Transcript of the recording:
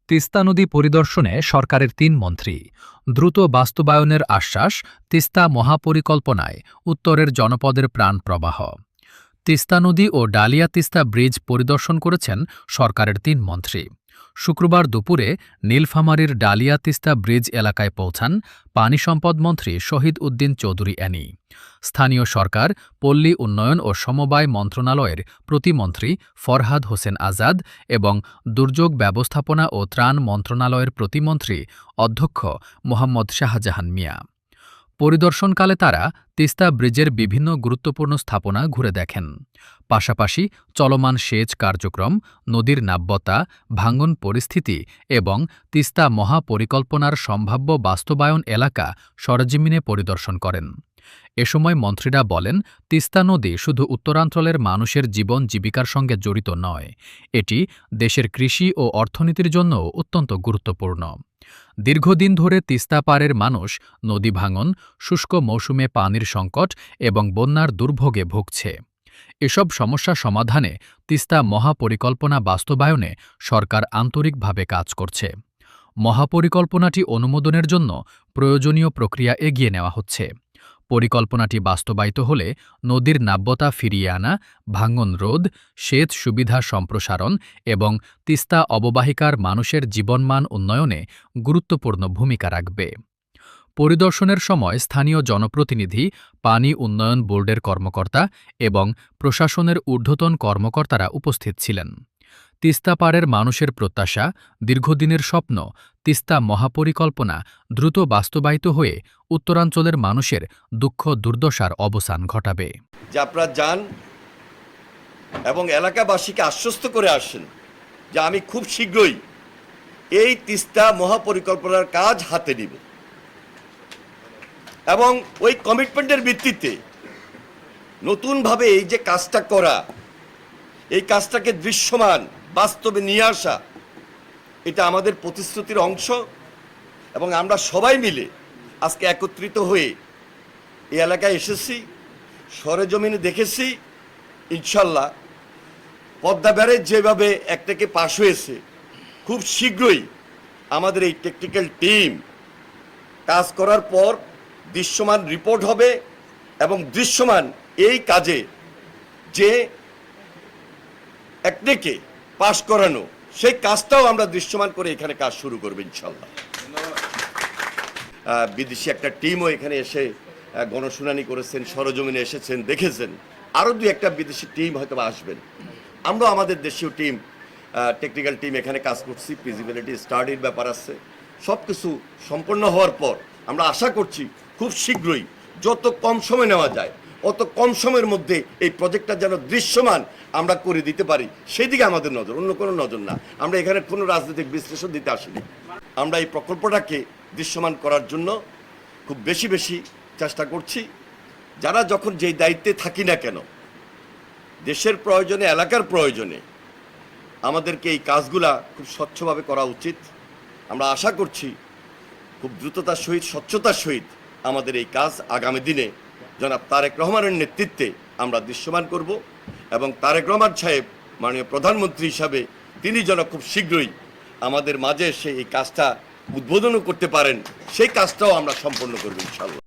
তিস্তা নদী পরিদর্শনে সরকারের ৩ মন্ত্রী। দ্রুত বাস্তবায়নের আশ্বাস তিস্তা মহাপরিকল্পনায় উত্তরের জনপদের প্রাণপ্রবাহ। তিস্তা নদী ও ডালিয়া তিস্তা ব্রিজ পরিদর্শন করেছেন সরকারের ৩ মন্ত্রী। শুক্রবার দুপুরে নীলফামারীর ডালিয়া তিস্তা ব্রিজ এলাকায় পৌঁছান পানি সম্পদ মন্ত্রী শহীদ উদ্দিন চৌধুরী অ্যানি। স্থানীয় সরকার, পল্লী উন্নয়ন ও সমবায় মন্ত্রণালয়ের প্রতিমন্ত্রী ফরহাদ হোসেন আজাদ এবং দুর্যোগ ব্যবস্থাপনা ও ত্রাণ মন্ত্রণালয়ের প্রতিমন্ত্রী অধ্যক্ষ মোহাম্মদ শাহজাহান মিয়া। পরিদর্শনকালে তারা তিস্তা ব্রিজের বিভিন্ন গুরুত্বপূর্ণ স্থাপনা ঘুরে দেখেন। পাশাপাশি চলমান সেচ কার্যক্রম, নদীর নাব্যতা, ভাঙন পরিস্থিতি এবং তিস্তা মহাপরিকল্পনার সম্ভাব্য বাস্তবায়ন এলাকা সরেজমিনে পরিদর্শন করেন। এ সময় মন্ত্রীরা বলেন, তিস্তা নদী শুধু উত্তরাঞ্চলের মানুষের জীবন জীবিকার সঙ্গে জড়িত নয়, এটি দেশের কৃষি ও অর্থনীতির জন্যও অত্যন্ত গুরুত্বপূর্ণ। দীর্ঘদিন ধরে তিস্তা পাড়ের মানুষ নদী ভাঙন, শুষ্ক মৌসুমে পানির সংকট এবং বন্যার দুর্ভোগে ভুগছে। এসব সমস্যা সমাধানে তিস্তা মহাপরিকল্পনা বাস্তবায়নে সরকার আন্তরিকভাবে কাজ করছে। মহাপরিকল্পনাটি অনুমোদনের জন্য প্রয়োজনীয় প্রক্রিয়া এগিয়ে নেওয়া হচ্ছে। পরিকল্পনাটি বাস্তবায়িত হলে নদীর নাব্যতা ফিরিয়ে আনা, ভাঙন রোধ, সেচ সুবিধা সম্প্রসারণ এবং তিস্তা অববাহিকার মানুষের জীবনমান উন্নয়নে গুরুত্বপূর্ণ ভূমিকা রাখবে। পরিদর্শনের সময় স্থানীয় জনপ্রতিনিধি, পানি উন্নয়ন বোর্ডের কর্মকর্তা এবং প্রশাসনের ঊর্ধ্বতন কর্মকর্তারা উপস্থিত ছিলেন। তিস্তা পাড়ের মানুষের প্রত্যাশা, দীর্ঘদিনের স্বপ্ন, তিস্তা মহাপরিকল্পনা দ্রুত বাস্তবায়িত হয়ে উত্তরাঞ্চলের মানুষের দুঃখ দুর্দশার অবসান ঘটাবে। যে আপনারা যান এবং এলাকাবাসীকে আশ্বস্ত করে আসেন যে আমি খুব শীঘ্রই এই তিস্তা মহাপরিকল্পনার কাজ হাতে নিব এবং ওই কমিটমেন্টের ভিত্তিতে নতুনভাবে এই যে কাজটা করা, এই কাজটাকে দৃশ্যমান বাস্তবে নিয়ে আসা, এটা আমাদের প্রতিশ্রুতির অংশ এবং আমরা সবাই মিলে আজকে একত্রিত হয়ে এই এলাকায় এসেছি, সরেজমিনে দেখেছি। ইনশাল্লাহ পদ্মা ব্যারেজ যেভাবে একটাকে পাশ হয়েছে, খুব শীঘ্রই আমাদের এই টেকনিক্যাল টিম কাজ করার পর দৃশ্যমান রিপোর্ট হবে এবং দৃশ্যমান এই কাজে যে একটাকে পাশ করানো, সেই কাজটাও আমরা দৃশ্যমান করে এখানে কাজ শুরু করব ইনশাল্লাহ। বিদেশি একটা টিমও এখানে এসে গণশুনানি করেছেন, সরজমিনে এসেছেন, দেখেছেন। আরও দুই একটা বিদেশি টিম হয়তো আসবেন। আমরা আমাদের দেশীয় টিম, টেকনিক্যাল টিম এখানে কাজ করছি, ফিজিবিলিটি স্টাডির ব্যাপার আছে। সব কিছু সম্পন্ন হওয়ার পর আমরা আশা করছি খুব শীঘ্রই, যত কম সময় নেওয়া যায় অত কম সময়ের মধ্যে এই প্রজেক্টটা যেন দৃশ্যমান আমরা করে দিতে পারি, সেই দিকে আমাদের নজর, অন্য কোনো নজর না। আমরা এখানে কোনো রাজনৈতিক বিশ্লেষণ দিতে আসিনি। আমরা এই প্রকল্পটাকে দৃশ্যমান করার জন্য খুব বেশি বেশি চেষ্টা করছি। যারা যখন যেই দায়িত্বে থাকি না কেন, দেশের প্রয়োজনে, এলাকার প্রয়োজনে আমাদেরকে এই কাজগুলা খুব স্বচ্ছভাবে করা উচিত। আমরা আশা করছি খুব দ্রুততার সহিত, স্বচ্ছতার সহিত আমাদের এই কাজ আগামী দিনে জনাব তারেক রহমানের নেতৃত্বে আমরা দৃশ্যমান করব এবং তারেক রহমান সাহেব মাননীয় প্রধানমন্ত্রী হিসাবে তিনি যেন খুব শীঘ্রই আমাদের মাঝে এসে এই কাজটা উদ্বোধনও করতে পারেন, সেই কাজটাও আমরা সম্পন্ন করব ইনশাআল্লাহ।